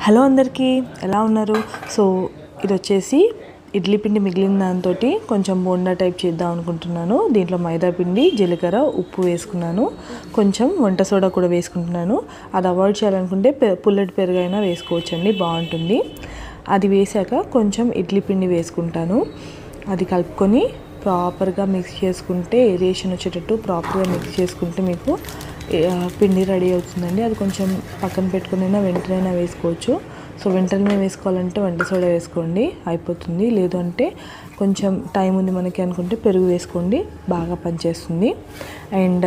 Hello అందరికీ, ఎలా ఉన్నారు? సో ఇది వచ్చేసి ఇడ్లీ పిండి మిగిలిన దాంతో కొంచెం బోండా టైప్ చేద్దాం అనుకుంటున్నాను. దీంట్లో మైదా పిండి, జీలకర్ర, ఉప్పు వేసుకున్నాను. కొంచెం వంట సోడా కూడా వేసుకుంటున్నాను. అది అవాయిడ్ చేయాలనుకుంటే పుల్లటి పెరుగు అయినా వేసుకోవచ్చండి, బాగుంటుంది. అది వేసాక కొంచెం ఇడ్లీ పిండి వేసుకుంటాను. అది కలుపుకొని ప్రాపర్గా మిక్స్ చేసుకుంటే, ఏరియేషన్ వచ్చేటట్టు ప్రాపర్గా మిక్స్ చేసుకుంటే మీకు పిండి రెడీ అవుతుందండి. అది కొంచెం పక్కన పెట్టుకునైనా వెంటనే వేసుకోవచ్చు. సో వెంటనే వేసుకోవాలంటే వంట సోడా వేసుకోండి, అయిపోతుంది. లేదు అంటే కొంచెం టైం ఉంది మనకి అనుకుంటే పెరుగు వేసుకోండి, బాగా పనిచేస్తుంది. అండ్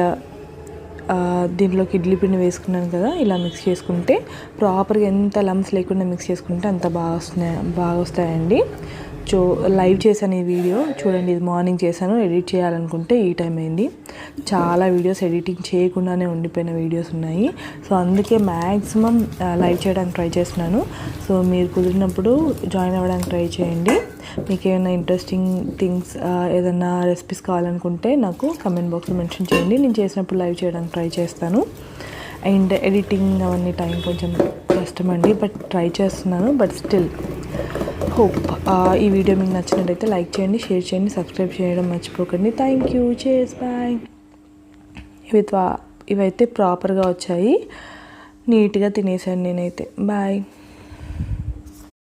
దీంట్లోకి ఇడ్లీ పిండి వేసుకున్నాను కదా, ఇలా మిక్స్ చేసుకుంటే ప్రాపర్గా ఎంత లమ్స్ లేకుండా మిక్స్ చేసుకుంటే అంత బాగా వస్తాయండి. సో లైవ్ చేశాను ఈ వీడియో చూడండి. ఇది మార్నింగ్ చేశాను. ఎడిట్ చేయాలనుకుంటే ఈ టైం అయింది. చాలా వీడియోస్ ఎడిటింగ్ చేయకుండానే ఉండిపోయిన వీడియోస్ ఉన్నాయి. సో అందుకే మ్యాక్సిమం లైవ్ చేయడానికి ట్రై చేస్తున్నాను. సో మీరు కుదిరినప్పుడు జాయిన్ అవ్వడానికి ట్రై చేయండి. మీకు ఏమైనా ఇంట్రెస్టింగ్ థింగ్స్, ఏదైనా రెసిపీస్ కావాలనుకుంటే నాకు కమెంట్ బాక్స్లో మెన్షన్ చేయండి. నేను చేసినప్పుడు లైవ్ చేయడానికి ట్రై చేస్తాను. అండ్ ఎడిటింగ్ అవన్నీ టైం కొంచెం కష్టమండి, బట్ ట్రై చేస్తున్నాను. బట్ స్టిల్ హోప్ ఈ వీడియో మీకు నచ్చినట్టయితే లైక్ చేయండి, షేర్ చేయండి, సబ్స్క్రైబ్ చేయడం మర్చిపోకండి. Thank you, cheers, bye. ఇవైతే ప్రాపర్గా వచ్చాయి, నీట్గా తినేసాను నేనైతే. బాయ్.